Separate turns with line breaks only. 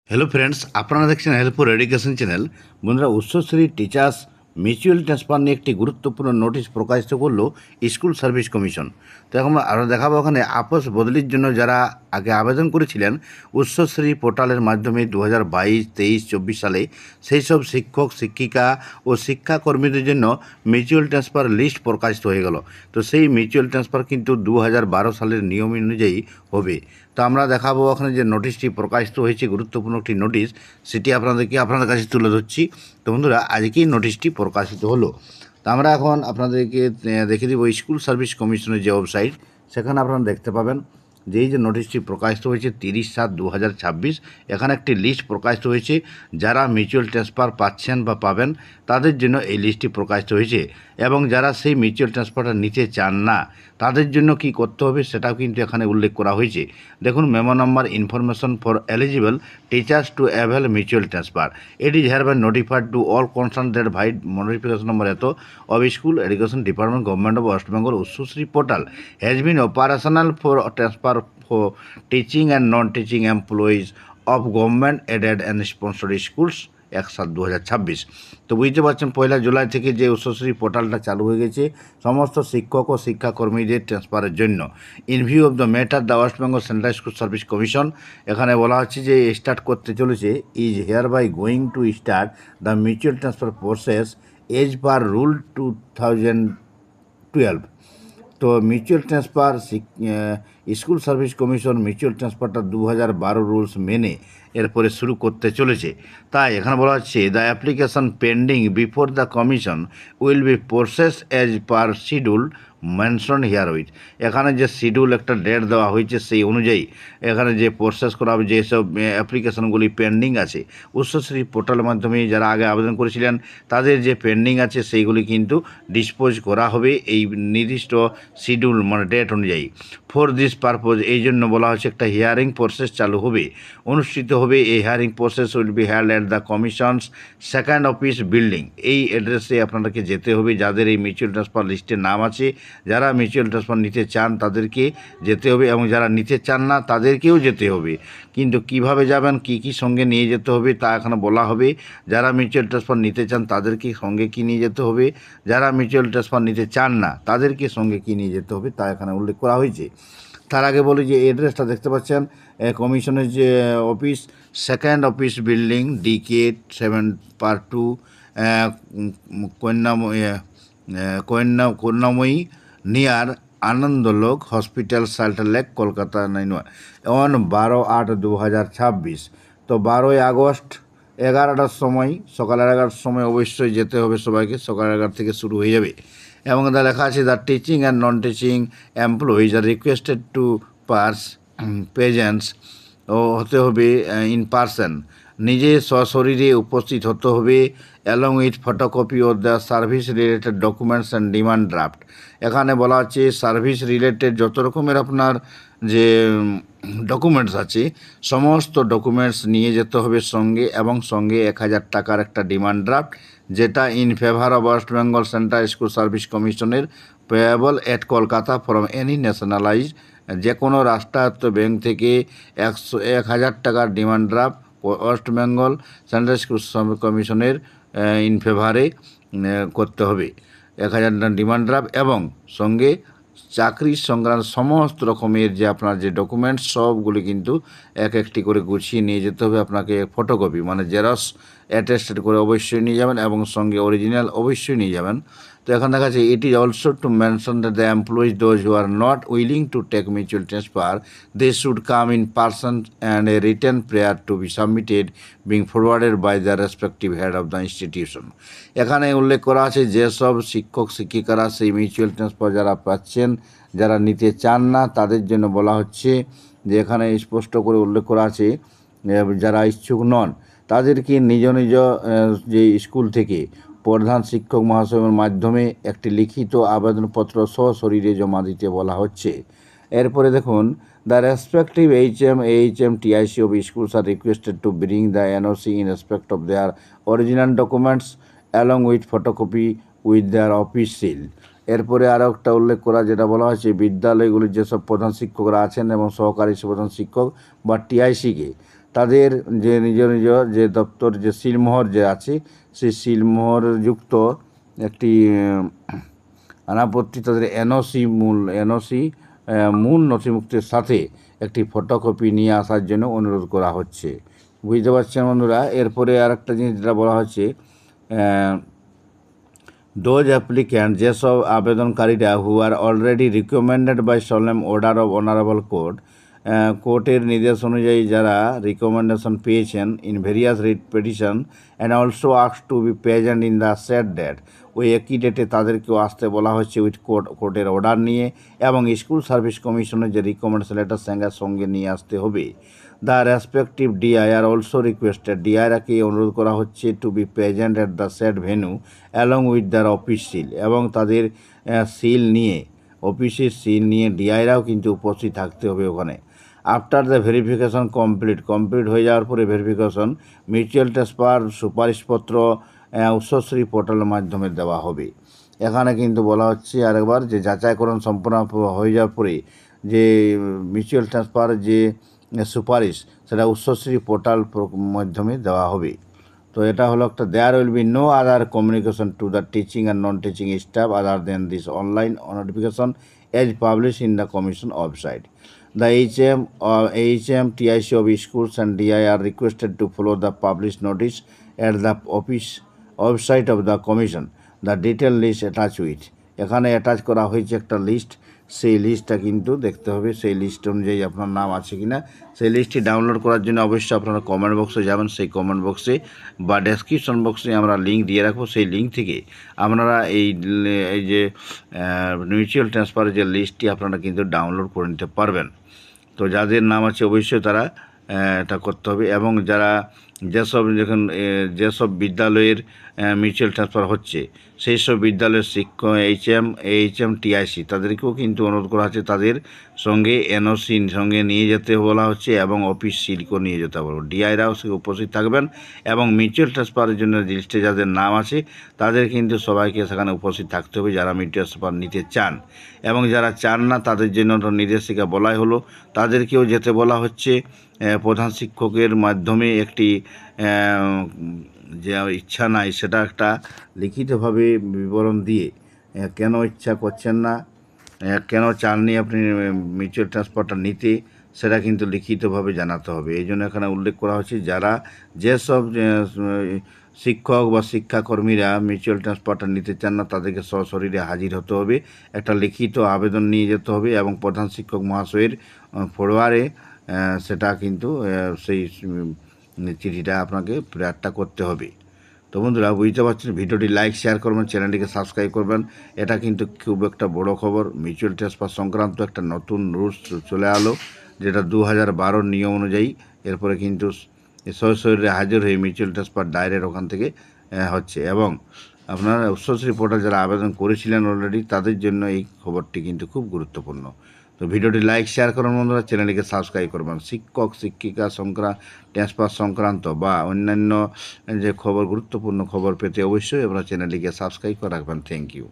Hello friends, আপনারা দেখছেন helpful education channel. বন্ধুরা, উচ্চশ্রী টিচার্স মিউচুয়াল ট্রান্সফার নিয়ে একটি গুরুত্বপূর্ণ নোটিশ প্রকাশিত করলো স্কুল সার্ভিস কমিশন। তো এখন আরও দেখাবো ওখানে আপোষ বদলির জন্য যারা আগে আবেদন করেছিলেন উচ্চশ্রী পোর্টালের মাধ্যমে 2022, 23, 24 সালে সেই সব শিক্ষক, শিক্ষিকা ও শিক্ষাকর্মীদের জন্য মিউচুয়াল ট্রান্সফার লিস্ট প্রকাশিত হয়ে গেল। তো সেই মিউচুয়াল ট্রান্সফার কিন্তু 2012 সালের নিয়ম অনুযায়ী হবে। তো আমরা দেখাবো ওখানে যে নোটিশটি প্রকাশিত হয়েছে, গুরুত্বপূর্ণ একটি নোটিশ, সেটি আপনাদের কাছে তুলে ধরছি। তো বন্ধুরা, আজকেই নোটিশটি প্রকাশিত হলো। তো আমরা এখন আপনাদেরকে দেখে দিব স্কুল সার্ভিস কমিশনের যে ওয়েবসাইট, সেখানে আপনারা দেখতে পাবেন যে এই যে নোটিশটি প্রকাশিত হয়েছে 30/7/2026, এখানে একটি লিস্ট প্রকাশিত হয়েছে। যারা মিউচুয়াল ট্রান্সফার পাচ্ছেন বা পাবেন তাদের জন্য এই লিস্টটি প্রকাশিত হয়েছে, এবং যারা সেই মিউচুয়াল ট্রান্সফারটা নিতে চান না তাদের জন্য কি করতে হবে সেটাও কিন্তু এখানে উল্লেখ করা হয়েছে। দেখুন, memo number information for eligible teachers to avail mutual transfer, it is here by notified to all concern that vide notification number এত of school education department government of West Bengal Ususri portal has been operational for transfer for teaching and non-teaching employees of government aided and sponsored schools 1/7/2026। তো বুঝতে পারছেন, 1 জুলাই থেকে যে উচ্চশ্রী পোর্টালটা চালু হয়ে গেছে সমস্ত শিক্ষক ও শিক্ষাকর্মীদের ট্রান্সফারের জন্য। In view of the matter, the West Bengal central school service commission, এখানে বলা হচ্ছে যে স্টার্ট করতে চলেছে, is hair by going to start the mutual transfer process as per rule 2012। তো mutual transfer school service commission mutual ট্রান্সফারটা 2012 রুলস মেনে এরপরে শুরু করতে চলেছে। তাই এখানে বলা হচ্ছে, the application pending before the commission will be process as per schedule mention here with. এখানে যে শিডিউল একটা ডেট দেওয়া হয়েছে সেই অনুযায়ী এখানে যে প্রসেস করা হবে, যেসব অ্যাপ্লিকেশনগুলি পেন্ডিং আছে উচ্চশ্রী পোর্টালের মাধ্যমে যারা আগে আবেদন করেছিলেন তাদের যে পেন্ডিং আছে সেইগুলি কিন্তু ডিসপোজ করা হবে এই নির্দিষ্ট শিডিউল মানে ডেট অনুযায়ী। ফর দিস পারপোজ, এই জন্য বলা হচ্ছে একটা হিয়ারিং প্রসেস চালু হবে, অনুষ্ঠিত হবে। এই hearing process will be held at the commission's second office building. এই অ্যাড্রেসে আপনাদেরকে যেতে হবে যাদের এই মিউচুয়াল ট্রান্সফার লিস্টে নাম আছে। যারা মিউচুয়াল ট্রান্সফার নিতে চান তাদেরকে যেতে হবে, এবং যারা নিতে চান না তাদেরকেও যেতে হবে। কিন্তু কিভাবে যাবেন, কি কি সঙ্গে নিয়ে যেতে হবে তা এখানে বলা হবে। যারা মিউচুয়াল ট্রান্সফার নিতে চান তাদেরকে সঙ্গে কি নিয়ে যেতে হবে, যারা মিউচুয়াল ট্রান্সফার নিতে চান না তাদেরকে সঙ্গে কি নিয়ে যেতে হবে তা এখানে উল্লেখ করা হয়েছে। তার আগে বলি যে অ্যাড্রেসটা দেখতে পাচ্ছেন, কমিশনের যে office, second office building, DK 7/2, Kanyamoyee near Anandalok hospital, Salt Lake, Kolkata 91 12/8/2026। তো 12ই আগস্ট 11টার সময়, সকাল 11টার সময় অবশ্যই যেতে হবে সবাইকে। সকাল 11 থেকে শুরু হয়ে যাবে, এবং তা লেখা আছে, the teaching and non teaching employees are requested to presence ও হতে হবে ইন পার্সন, নিজে সশরীরে উপস্থিত হতে হবে, অ্যালং উইথ ফটোকপি ও the service related documents and demand draft. এখানে বলা হচ্ছে সার্ভিস রিলেটেড যত রকমের আপনার যে ডকুমেন্টস আছে সমস্ত ডকুমেন্টস নিয়ে যেতে হবে সঙ্গে, এবং সঙ্গে 1000 টাকার একটা ডিমান্ড ড্রাফট, যেটা in favour of West Bengal central school service কমিশনের payable at Kolkata from any nationalised, যে কোনো রাষ্ট্রায়ত্ত ব্যাংক থেকে 1000 টাকার demand draft West Bengal central school service কমিশনের ইন ফেভারে করতে হবে। 1000 ডিমান্ড ড্রাফট, এবং সঙ্গে চাকরি সংক্রান্ত সমস্ত রকমের যে আপনার যে ডকুমেন্টস সবগুলি কিন্তু এক একটি করে গুছিয়ে নিয়ে যেতে হবে। আপনাকে ফটোকপি মানে জেরক্স অ্যাটেস্টেড করে অবশ্যই নিয়ে যাবেন, এবং সঙ্গে অরিজিনাল অবশ্যই নিয়ে যাবেন। তো এখন দেখা যাচ্ছে, it is also to mention that the employees those who are not willing to take mutual transfer, they should come in person and a written prayer to be submitted being forwarded by the respective head of the institution. এখানে উল্লেখ করা আছে যেসব শিক্ষক শিক্ষিকারা সেই mutual transfer যারা পাচ্ছেন, যারা নিতে চান না তাদের জন্য বলা হচ্ছে যে এখানে স্পষ্ট করে উল্লেখ করা আছে, যারা ইচ্ছুক নন তাদেরকে নিজ নিজ যে স্কুল থেকে প্রধান শিক্ষক মহাশয়ের মাধ্যমে একটি লিখিত আবেদনপত্র সশরীরে জমা দিতে বলা হচ্ছে। এরপরে দেখুন, the respective HM TIC of schools R requested to bring the NOC in respect of their original documents along with photocopy with their office seal. এরপরে আরও একটা উল্লেখ করা, যেটা বলা হয়েছে, বিদ্যালয়গুলির যেসব প্রধান শিক্ষকরা আছেন এবং সহকারী প্রধান শিক্ষক বা TICকে তাদের যে নিজ নিজ যে দপ্তর যে সিলমোহর যে আছে সেই সিলমোহরযুক্ত একটি আনাপত্তি তাদের এনওসি মূল নথিভুক্তের সাথে একটি ফটোকপি নিয়ে আসার জন্য অনুরোধ করা হচ্ছে। বুঝতে পারছেন বন্ধুরা। এরপরে আর একটা জিনিস যেটা বলা হচ্ছে, দোজ অ্যাপ্লিক্যান্ট যেসব আবেদনকারীরা who are already recommended by solemn order of honourable court, কোর্টের নির্দেশ অনুযায়ী যারা রিকমেন্ডেশন পেয়েছেন in various writ petition and also ask to be present in the set date, ওই একই ডেটে তাদেরকেও আসতে বলা হচ্ছে উইথ কোর্টের অর্ডার নিয়ে, এবং স্কুল সার্ভিস কমিশনের যে রিকমেন্ডেশন লেটার সঙ্গে নিয়ে আসতে হবে। The respective DI are also requested, ডিআইরাকে অনুরোধ করা হচ্ছে to be present at the set venue along with their office seal, এবং তাদের সিল নিয়ে, অফিসের সিল নিয়ে ডিআইরাও কিন্তু উপস্থিত থাকতে হবে ওখানে। আফটার দ্য ভেরিফিকেশন কমপ্লিট হয়ে যাওয়ার পরে ভেরিফিকেশন মিউচুয়াল ট্রান্সফার সুপারিশপত্র উচ্চশ্রী পোর্টালের মাধ্যমে দেওয়া হবে। এখানে কিন্তু বলা হচ্ছে আরেকবার যে যাচাইকরণ সম্পূর্ণ হয়ে যাওয়ার পরে যে মিউচুয়াল ট্রান্সফার যে সুপারিশ সেটা উচ্চশ্রী পোর্টাল মাধ্যমে দেওয়া হবে। তো এটা হলো একটা, there will be no other communication to the teaching and non teaching staff other than this online notification as publish in the commission website. The HM TIC of schools and DI are requested to follow the published notice at the office website of the commission. The detailed list attached with, এখানে attach করা হয়েছে একটা list, সেই লিস্টটা কিন্তু দেখতে হবে, সেই লিস্ট অনুযায়ী আপনার নাম আছে কিনা। সেই লিস্টটি ডাউনলোড করার জন্য অবশ্যই আপনারা কমেন্ট বক্সে যাবেন, সেই কমেন্ট বক্সে বা ডেসক্রিপশন বক্সে আমরা লিঙ্ক দিয়ে রাখবো, সেই লিঙ্ক থেকে আপনারা এই যে মিউচুয়াল ট্রান্সফারের যে লিস্টটি আপনারা কিন্তু ডাউনলোড করে নিতে পারবেন। তো যাদের নাম আছে অবশ্যই তারা এটা করতে হবে, এবং যারা যেসব বিদ্যালয়ের মিউচুয়াল ট্রান্সফার হচ্ছে সেই সব বিদ্যালয়ের শিক্ষক HM TIC তাদেরকেও কিন্তু অনুরোধ করা হচ্ছে তাদের সঙ্গে এনওসি সঙ্গে নিয়ে যেতে বলা হচ্ছে, এবং অফিস সিলকও নিয়ে যেতে বলবো। ডিআইরাও সে উপস্থিত থাকবেন, এবং মিউচুয়াল ট্রান্সফারের জন্য লিস্টে যাদের নাম আছে তাদের কিন্তু সবাইকে সেখানে উপস্থিত থাকতে হবে যারা মিউচুয়াল ট্রান্সফার নিতে চান, এবং যারা চান না তাদের জন্য নির্দেশিকা বলাই হলো, তাদেরকেও যেতে বলা হচ্ছে। প্রধান শিক্ষকের মাধ্যমে একটি যে ইচ্ছা নাই সেটা একটা লিখিতভাবে বিবরণ দিয়ে কেন ইচ্ছা করছেন না, কেন চাননি আপনি মিউচুয়াল ট্রান্সফারটা নিতে, সেটা কিন্তু লিখিতভাবে জানাতে হবে। এই জন্য এখানে উল্লেখ করা হচ্ছে যারা যেসব শিক্ষক বা শিক্ষাকর্মীরা মিউচুয়াল ট্রান্সফারটা নিতে চান না তাদেরকে সশরীরে হাজির হতে হবে, একটা লিখিত আবেদন নিয়ে যেতে হবে, এবং প্রধান শিক্ষক মহাশয়ের ফরওয়ার্ডে সেটা কিন্তু সেই চিঠিটা আপনাকে প্রেয়ারটা করতে হবে। তো বন্ধুরা বুঝতে পারছেন, ভিডিওটি লাইক শেয়ার করবেন, চ্যানেলটিকে সাবস্ক্রাইব করবেন। এটা কিন্তু খুব একটা বড় খবর, মিউচুয়াল ট্রান্সফার সংক্রান্ত একটা নতুন রুলস চলে এলো, যেটা 2012 নিয়ম অনুযায়ী এরপরে কিন্তু সশরীরে হাজির হয়ে মিউচুয়াল ট্রান্সফার ডাইরেক্ট ওখান থেকে হচ্ছে, এবং আপনারা উচ্চশ্রী পোর্টাল যারা আবেদন করেছিলেন অলরেডি তাদের জন্য এই খবরটি কিন্তু খুব গুরুত্বপূর্ণ। তো ভিডিওটি লাইক শেয়ার করুন বন্ধুরা, চ্যানেলটিকে সাবস্ক্রাইব করবেন। শিক্ষক শিক্ষিকা ট্রান্সফার সংক্রান্ত বা অন্যান্য যে খবর, গুরুত্বপূর্ণ খবর পেতে অবশ্যই আপনারা চ্যানেলটিকে সাবস্ক্রাইব করে রাখবেন। Thank you.